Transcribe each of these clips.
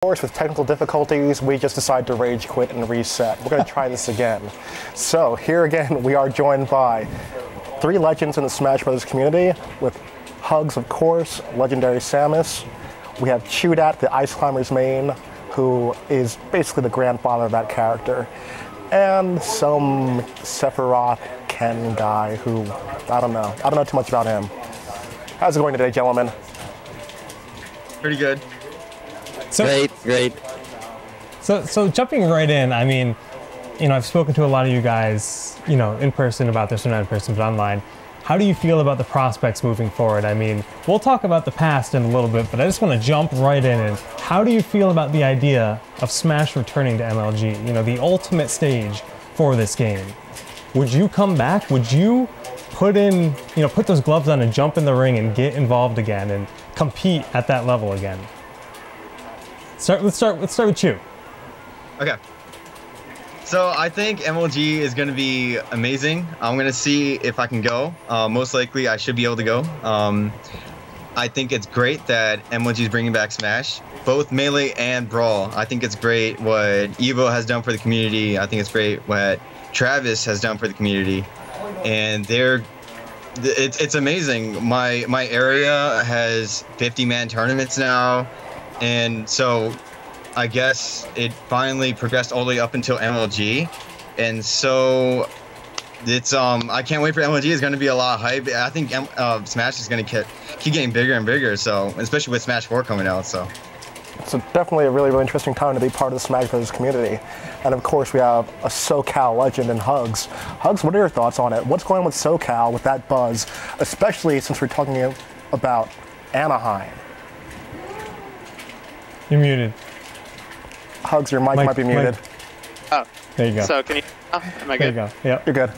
course, with technical difficulties, we just decided to rage quit and reset. We're going to try this again. So here again, we are joined by three legends in the Smash Bros. Community, with Hugs, of course, legendary Samus. We have Chudat, the Ice Climbers main, who is basically the grandfather of that character, and some Sephiroth Ken guy who, I don't know too much about him. How's it going today, gentlemen? Pretty good. So, great. So jumping right in, I mean, I've spoken to a lot of you guys, in person about this, or not in person, but online. How do you feel about the prospects moving forward? I mean, we'll talk about the past in a little bit, but I just want to jump right in. And how do you feel about the idea of Smash returning to MLG? The ultimate stage for this game. Would you come back? Would you put those gloves on and jump in the ring and get involved again and compete at that level again? Let's start with you. Okay. So I think MLG is going to be amazing. I'm going to see if I can go. Most likely I should be able to go. I think it's great that MLG is bringing back Smash, both Melee and Brawl. I think it's great what Evo has done for the community. I think it's great what Travis has done for the community. And it's amazing. My area has 50-man tournaments now. And so I guess it finally progressed all the way up until MLG. And so it's I can't wait for MLG. It's going to be a lot of hype. I think Smash is going to keep getting bigger and bigger, so especially with Smash 4 coming out. So definitely a really, really interesting time to be part of the Smash Bros. Community. And of course, we have a SoCal legend in Hugs. Hugs, what are your thoughts on it? What's going on with SoCal with that buzz, especially since we're talking about Anaheim? You're muted. Hugs, your mic might be muted. Oh, there you go. So can you? Oh, am I good? There you go. Yeah, you're good.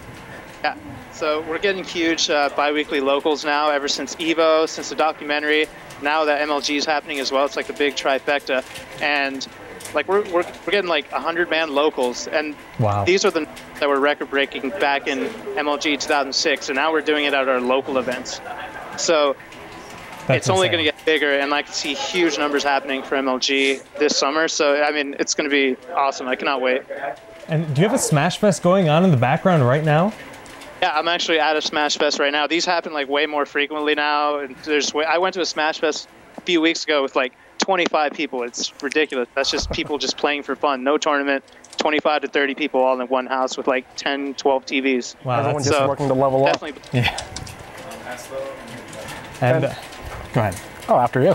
Yeah. So we're getting huge bi-weekly locals now. Ever since Evo, since the documentary, now that MLG is happening as well. It's like a big trifecta, and like we're getting like 100-man locals, and wow. These are the that were record-breaking back in MLG 2006, and now we're doing it at our local events. So. It's only going to get bigger, and I can see huge numbers happening for MLG this summer. So, I mean, it's going to be awesome. I cannot wait. And do you have a Smash Fest going on in the background right now? Yeah, I'm actually at a Smash Fest right now. These happen like way more frequently now. And I went to a Smash Fest a few weeks ago with like 25 people. It's ridiculous. That's just people just playing for fun. No tournament. 25 to 30 people all in one house with like 10, 12 TVs. Wow, everyone's just working to level up. Yeah. And go ahead. Oh, after you.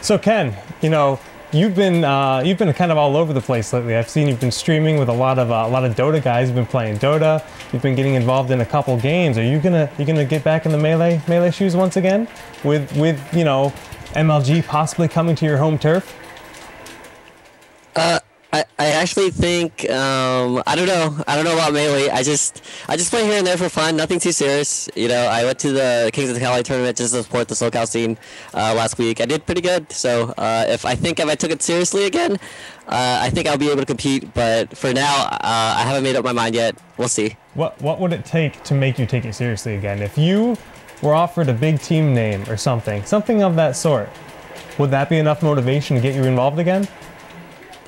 So Ken, you've been kind of all over the place lately. I've seen you've been streaming with a lot of Dota guys. You've been playing Dota. You've been getting involved in a couple games. Are you gonna get back in the melee shoes once again with MLG possibly coming to your home turf? I actually think I don't know about Melee. I just play here and there for fun, nothing too serious. I went to the Kings of the Cali tournament just to support the SoCal scene last week. I did pretty good. So if I took it seriously again, I think I'll be able to compete. But for now, I haven't made up my mind yet. We'll see. What would it take to make you take it seriously again? If you were offered a big team name or something of that sort, would that be enough motivation to get you involved again?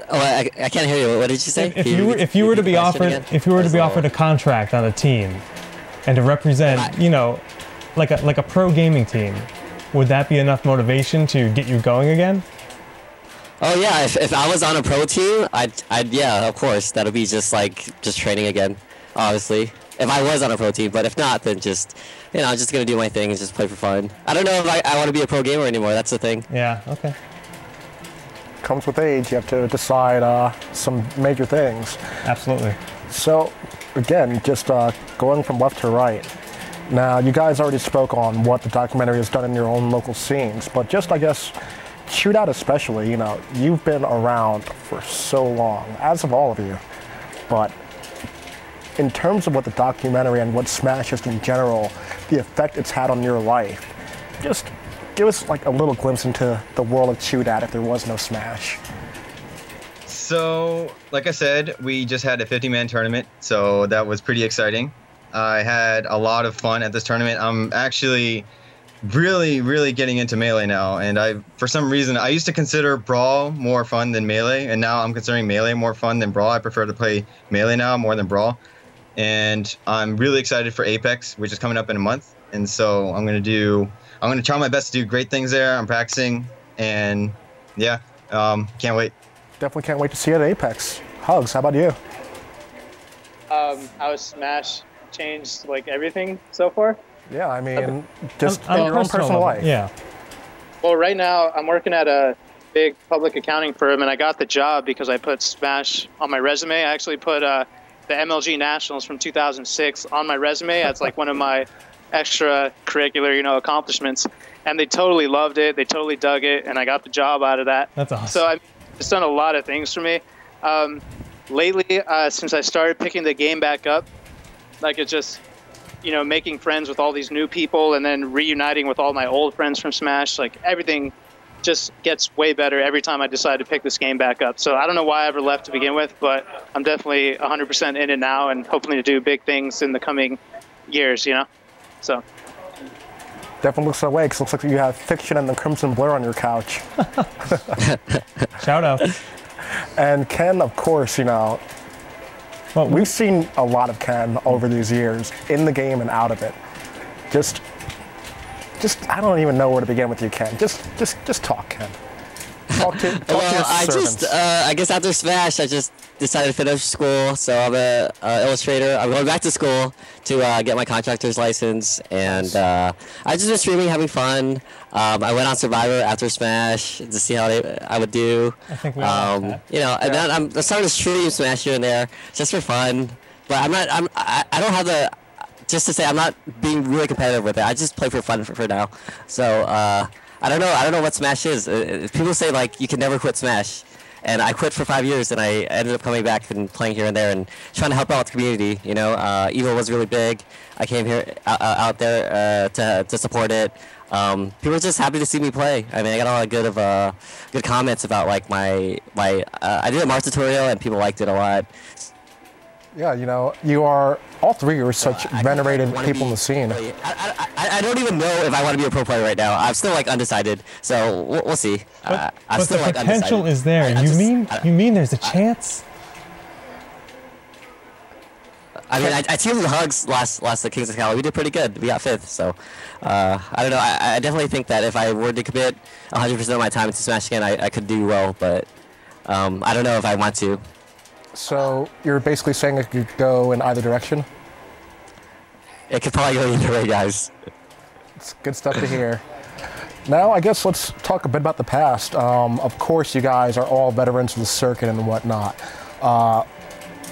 Oh, I can't hear you. What did you say? If you were to be offered a contract on a team, and to represent, like a pro gaming team, would that be enough motivation to get you going again? Oh yeah, if I was on a pro team, I'd yeah, of course, that'll be just training again, obviously. If I was on a pro team, but if not, then just I'm just gonna do my thing and just play for fun. I don't know if I want to be a pro gamer anymore. That's the thing. Yeah. Okay. Comes with age. You have to decide some major things. Absolutely. So, again, just going from left to right. Now, you guys already spoke on what the documentary has done in your own local scenes, but just, I guess, Chudat especially, you've been around for so long, as have all of you. But in terms of what the documentary and what Smash is in general, the effect it's had on your life, just give us like a little glimpse into the world of Chudat if there was no Smash. So, like I said, we just had a 50-man tournament, so that was pretty exciting. I had a lot of fun at this tournament. I'm actually really getting into Melee now, and for some reason, I used to consider Brawl more fun than Melee, and now I'm considering Melee more fun than Brawl. I prefer to play Melee now more than Brawl, and I'm really excited for Apex, which is coming up in a month, and so I'm gonna try my best to do great things there. I'm practicing, and yeah, can't wait. Definitely can't wait to see you at Apex. Hugs, how about you? How has Smash changed like everything so far? Yeah, I mean, just On in a your own personal level, life. Yeah. Well, right now I'm working at a big public accounting firm, and I got the job because I put Smash on my resume. I actually put the MLG Nationals from 2006 on my resume as like one of my extracurricular, accomplishments. And they totally loved it. They totally dug it, and I got the job out of that. That's awesome. So it's done a lot of things for me. Lately, since I started picking the game back up, like it's just, making friends with all these new people and then reuniting with all my old friends from Smash, like everything just gets way better every time I decide to pick this game back up. So I don't know why I ever left to begin with, but I'm definitely 100% in it now and hoping to do big things in the coming years, So. Definitely looks that way, because it looks like you have Fiction and the Crimson Blur on your couch. Shout out. And Ken, of course, Well, we've seen a lot of Ken over these years, in the game and out of it. Just I don't even know where to begin with you, Ken. Just talk, Ken. Talk to your servants. I guess after Smash, I just decided to finish school, so I'm a illustrator. I'm going back to school to get my contractor's license, and I just been streaming, having fun. I went on Survivor after Smash to see how I would do. I think we all like that. And then I'm starting to stream Smash here and there just for fun. But I don't have the. Just to say, I'm not being really competitive with it. I just play for fun for now. So I don't know. I don't know what Smash is. People say like you can never quit Smash, and I quit for 5 years, and I ended up coming back and playing here and there and trying to help out with the community. Evo was really big. I came here out there to support it. People were just happy to see me play. I mean, I got a lot of good comments about like my I did a Mars tutorial, and people liked it a lot. Yeah, you are, all three are such venerated people in the scene. I don't even know if I want to be a pro player right now. I'm still like undecided, so we'll see. But still, the potential is there. You mean there's a chance? I mean, I teamed with Hugs last the Kings of Cali. We did pretty good. We got 5th, so I don't know. I definitely think that if I were to commit 100% of my time into Smash again, I could do well, but I don't know if I want to. So you're basically saying it could go in either direction? It could probably go either way, guys. It's good stuff to hear. Now, I guess let's talk a bit about the past. Of course, you guys are all veterans of the circuit and whatnot.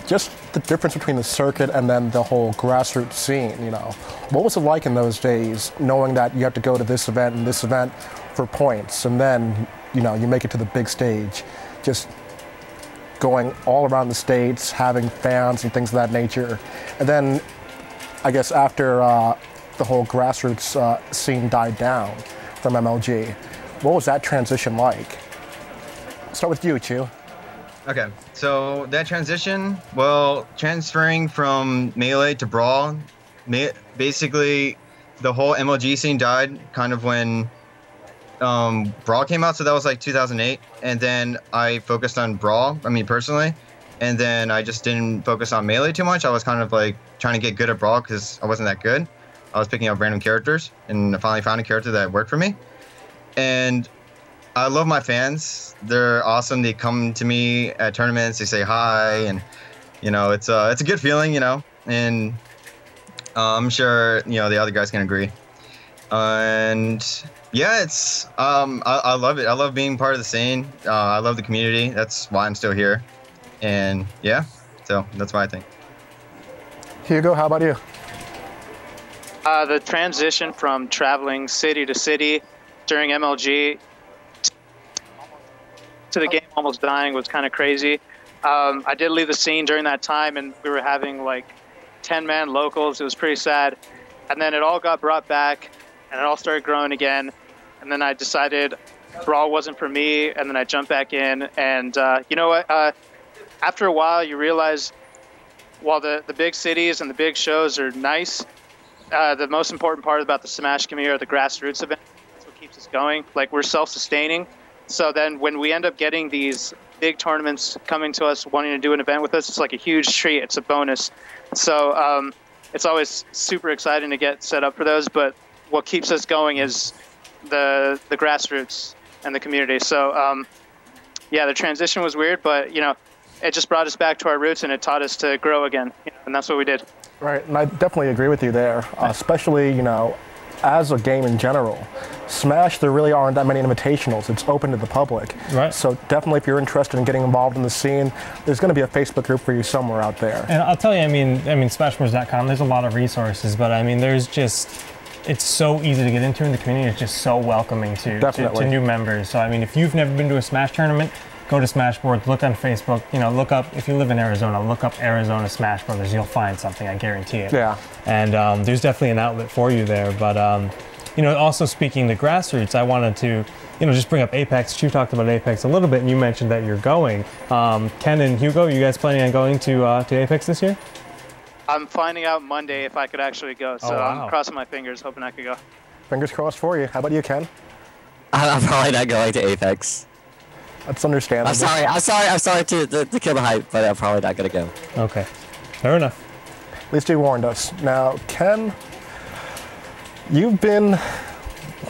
Just the difference between the circuit and then the whole grassroots scene, What was it like in those days, knowing that you have to go to this event and this event for points, and then, you make it to the big stage? Just going all around the states, having fans and things of that nature. And then, I guess after the whole grassroots scene died down from MLG, what was that transition like? Start with you, Chu. Okay, so that transition, transferring from Melee to Brawl, basically the whole MLG scene died kind of when Brawl came out, so that was like 2008, and then I focused on Brawl, personally, and then I just didn't focus on Melee too much. I was kind of like trying to get good at Brawl because I wasn't that good. I was picking up random characters, and I finally found a character that worked for me. And I love my fans. They're awesome. They come to me at tournaments, they say hi, and it's a good feeling, and I'm sure the other guys can agree. And yeah, it's I love it. I love being part of the scene. I love the community. That's why I'm still here. And yeah, so that's what I think. Hugo, how about you? The transition from traveling city to city during MLG to the game almost dying was kind of crazy. I did leave the scene during that time, and we were having like 10-man locals. It was pretty sad. And then it all got brought back, and it all started growing again. And then I decided Brawl wasn't for me, and then I jumped back in. And you know what? After a while, you realize while the big cities and the big shows are nice, the most important part about the Smash community are the grassroots event. That's what keeps us going. Like, we're self-sustaining. So then when we end up getting these big tournaments coming to us, wanting to do an event with us, it's like a huge treat. It's a bonus. So it's always super exciting to get set up for those. But what keeps us going is the grassroots and the community. So yeah, the transition was weird, but it just brought us back to our roots and it taught us to grow again. And that's what we did. Right, and I definitely agree with you there, especially, as a game in general. Smash, there really aren't that many invitationals. It's open to the public. Right. So definitely if you're interested in getting involved in the scene, there's going to be a Facebook group for you somewhere out there. And I'll tell you, I mean, Smashbros.com, there's a lot of resources, but I mean, it's so easy to get into in the community. It's just so welcoming to new members. So I mean, if you've never been to a Smash tournament, go to Smashboards, look on Facebook, look up, if you live in Arizona, look up Arizona Smash Brothers. You'll find something, I guarantee it. Yeah. And there's definitely an outlet for you there. But, also speaking to grassroots, I wanted to, just bring up Apex. Chu talked about Apex a little bit, and you mentioned that you're going. Ken and Hugo, you guys planning on going to Apex this year? I'm finding out Monday if I could actually go. So I'm crossing my fingers, hoping I could go. Fingers crossed for you. How about you, Ken? I'm probably not going to Apex. That's understandable. I'm sorry to kill the hype, but I'm probably not gonna go. Okay, fair enough. At least you warned us. Now, Ken, you've been...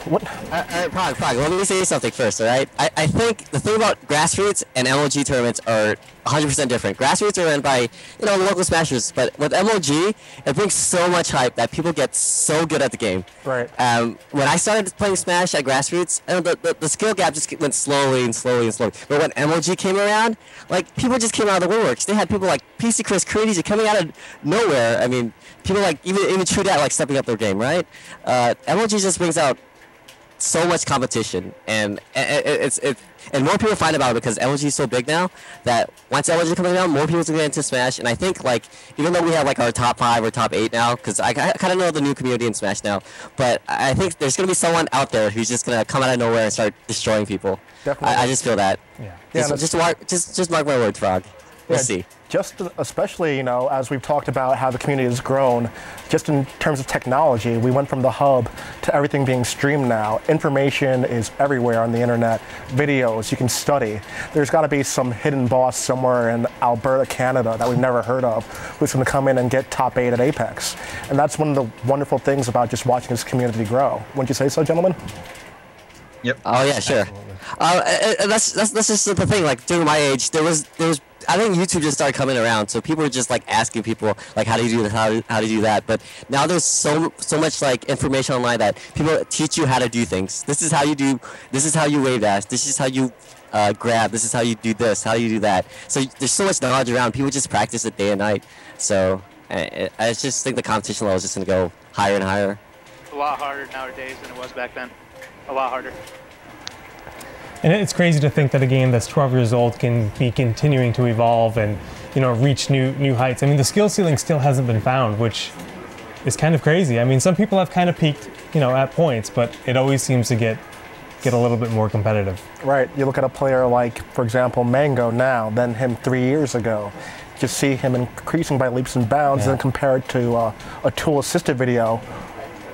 What? Prague, let me say something first, all right? I think the thing about grassroots and MLG tournaments are 100% different. Grassroots are run by, local smashers, but with MLG, it brings so much hype that people get so good at the game. Right. When I started playing Smash at grassroots, the skill gap just went slowly and slowly and slowly. But when MLG came around, people just came out of the woodworks. They had people like PC Chris Crazy coming out of nowhere. I mean, people like even True Dat stepping up their game, right? MLG just brings out so much competition, and and more people find about it because LG is so big now that once LG comes around, more people will get into Smash. And I think even though we have our top 5 or top 8 now, because I kind of know the new community in Smash now, but I think there's gonna be someone out there who's just gonna come out of nowhere and start destroying people. Definitely. I just feel that. Yeah. Just mark my words, Frog. We'll see. Just especially, as we've talked about how the community has grown, just in terms of technology, we went from the hub to everything being streamed now. Information is everywhere on the internet, videos, you can study. There's got to be some hidden boss somewhere in Alberta, Canada that we've never heard of who's going to come in and get top 8 at Apex. And that's one of the wonderful things about just watching this community grow. Wouldn't you say so, gentlemen? Yep. Oh yeah, sure. That's just the thing. During my age, there was I think YouTube just started coming around, so people were just asking people how do you do this, how do you do that. But now there's so much information online that people teach you how to do things. This is how you do. This is how you wave dash. This is how you grab. This is how you do this. How you do that. So there's so much knowledge around. People just practice it day and night. So I just think the competition level is just gonna go higher and higher. A lot harder nowadays than it was back then. A lot harder. And it's crazy to think that a game that's 12 years old can be continuing to evolve and, reach new heights. I mean, the skill ceiling still hasn't been found, which is kind of crazy. I mean, some people have kind of peaked, at points, but it always seems to get a little bit more competitive. Right. You look at a player like, for example, Mango now, than him 3 years ago. You see him increasing by leaps and bounds, and then compare it to a tool-assisted video.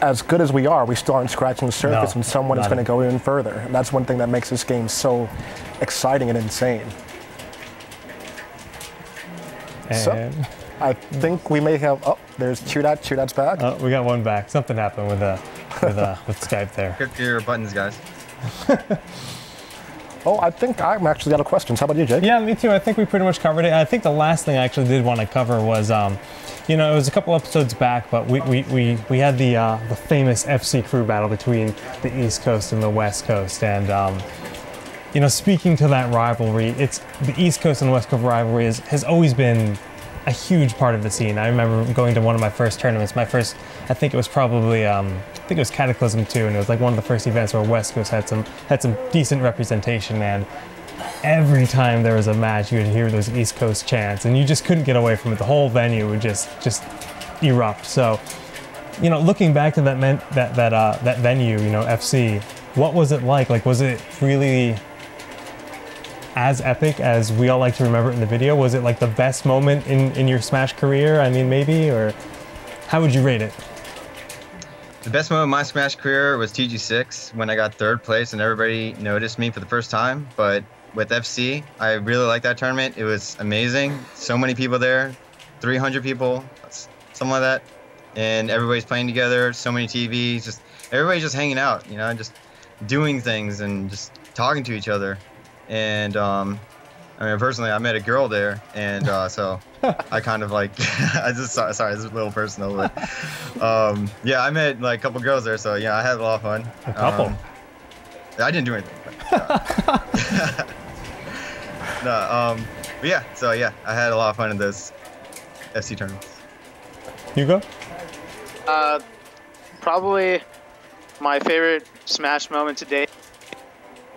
As good as we are, we still aren't scratching the surface, and someone is going to go even further. And that's one thing that makes this game so exciting and insane. And so, I think we may have. Oh, there's Chudat. Chudat's back. Oh, we got one back. Something happened with Skype there. Click your buttons, guys. Oh, I think I'm actually out of questions. How about you, Jake? Yeah, me too. I think we pretty much covered it. I think the last thing I actually did want to cover was, it was a couple episodes back, but we had the famous FC crew battle between the East Coast and the West Coast, and speaking to that rivalry, it's the East Coast and West Coast rivalry has always been a huge part of the scene. I remember going to one of my first tournaments. I think it was probably, it was Cataclysm 2, and it was one of the first events where West Coast had some decent representation, and every time there was a match, you would hear those East Coast chants, and you just couldn't get away from it. The whole venue would just erupt. So, looking back to that venue, FC, what was it like? Was it really as epic as we all like to remember it in the video? Was it the best moment in your Smash career? I mean, maybe, or how would you rate it? The best moment of my Smash career was TG6 when I got 3rd place and everybody noticed me for the first time. But with FC, I really liked that tournament. It was amazing. So many people there, 300 people, something like that. And everybody's playing together, so many TVs, just everybody's just hanging out, you know, just doing things and just talking to each other. And I mean, personally, I met a girl there, and so I kind of like, I just sorry, this is a little personal, but yeah, I met like a couple girls there, so yeah, I had a lot of fun. A couple. I didn't do anything. But, but yeah, so yeah, I had a lot of fun in those FC tournaments. Hugo? Probably my favorite Smash moment to date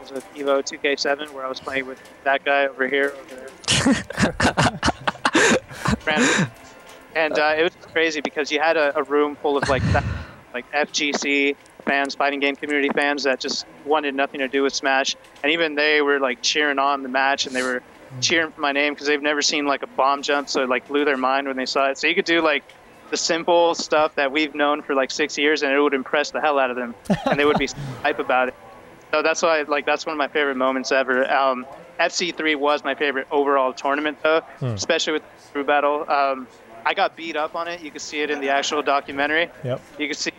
was with Evo 2K7, where I was playing with that guy over here, over there. And it was crazy because you had a room full of like FGC fans, fighting game community fans that just wanted nothing to do with Smash, and even they were like cheering on the match, and they were cheering for my name because they've never seen like a bomb jump, so it like blew their mind when they saw it. So you could do like the simple stuff that we've known for like 6 years, and it would impress the hell out of them, and they would be hype about it. So that's why, like, that's one of my favorite moments ever. FC3 was my favorite overall tournament, though, especially with the crew battle. I got beat up on it. You can see it in the actual documentary. Yep. You can see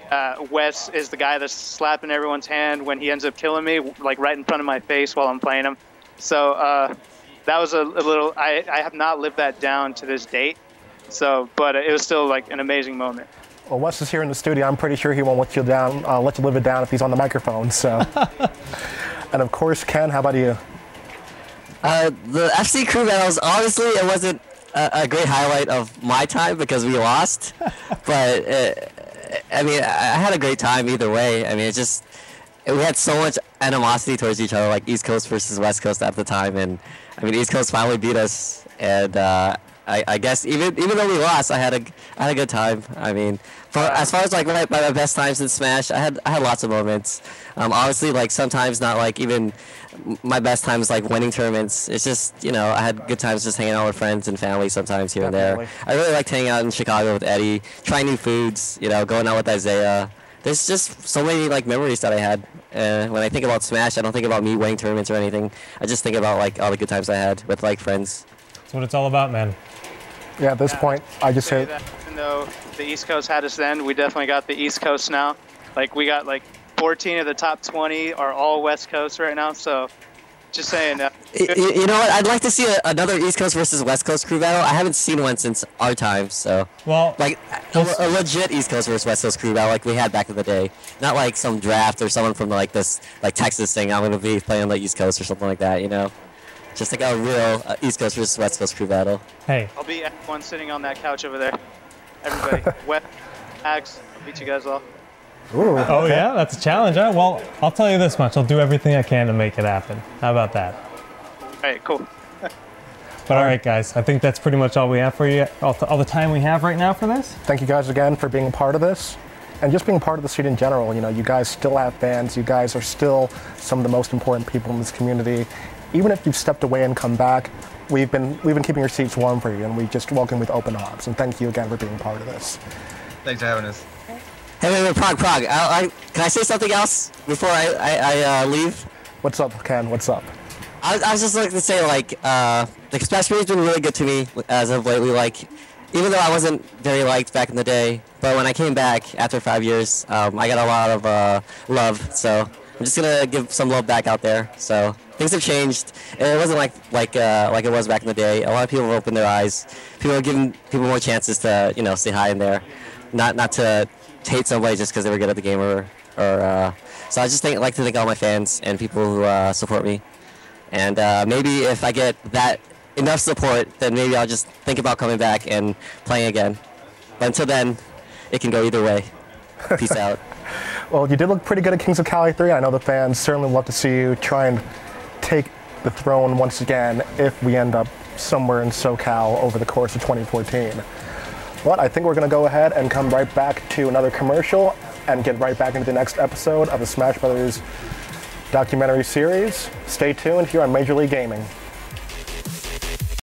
Wes is the guy that's slapping everyone's hand when he ends up killing me, like right in front of my face while I'm playing him. So that was a little. I have not lived that down to this date. So, but it was still like an amazing moment. Well, Wes is here in the studio. I'm pretty sure he won't let you down. Let you live it down if he's on the microphone. So, and of course, Ken, how about you? The FC crew battles, honestly, it wasn't a great highlight of my time because we lost. But I mean, I had a great time either way. I mean, it's just we had so much animosity towards each other, like East Coast versus West Coast at the time, and I mean, East Coast finally beat us, and I guess even though we lost, I had a good time. I mean, as far as like my best times in Smash, I had lots of moments. Obviously, like sometimes not like even my best times like winning tournaments. It's just, you know, I had good times just hanging out with friends and family sometimes here and there. I really liked hanging out in Chicago with Eddie, trying new foods, you know, going out with Isaiah. There's just so many like memories that I had. When I think about Smash, I don't think about me winning tournaments or anything. I just think about like all the good times I had with like friends. That's what it's all about, man. Yeah, at this point, I just say that even though the East Coast had us then, we definitely got the East Coast now. Like we got like 14 of the top 20 are all West Coast right now. So just saying. You know what? I'd like to see another East Coast versus West Coast crew battle. I haven't seen one since our time. So like a legit East Coast versus West Coast crew battle like we had back in the day. Not like some draft or someone from like this like Texas thing. I'm gonna be playing on the East Coast or something like that. You know. Just like a real East Coast versus West Coast crew battle. Hey. I'll be everyone sitting on that couch over there. Everybody. West, Axe, I'll beat you guys all. Ooh, oh, okay. Yeah? That's a challenge, huh? Well, I'll tell you this much. I'll do everything I can to make it happen. How about that? All right, cool. But all right, guys. I think that's pretty much all we have for you. All the time we have right now for this. Thank you guys again for being a part of this. And just being part of the scene in general. You know, you guys still have fans. You guys are still some of the most important people in this community. Even if you've stepped away and come back, we've been keeping your seats warm for you, and we just welcome with open arms. And thank you again for being part of this. Thanks for having us. Hey, wait, Prague. Can I say something else before I leave? What's up, Ken? What's up? I was just looking to say, like, the Smash has been really good to me as of lately. Like, even though I wasn't very liked back in the day, but when I came back after 5 years, I got a lot of love. So I'm just gonna give some love back out there. So things have changed. It wasn't like it was back in the day. A lot of people have opened their eyes. People are giving people more chances to, you know, say hi in there, not to hate somebody just because they were good at the game or so I just like to thank all my fans and people who support me. And maybe if I get that enough support, then maybe I'll just think about coming back and playing again. But until then, it can go either way. Peace out. Well, you did look pretty good at Kings of Cali 3. I know the fans certainly love to see you try and take the throne once again if we end up somewhere in SoCal over the course of 2014. But I think we're going to go ahead and come right back to another commercial and get right back into the next episode of the Smash Brothers documentary series. Stay tuned here on Major League Gaming.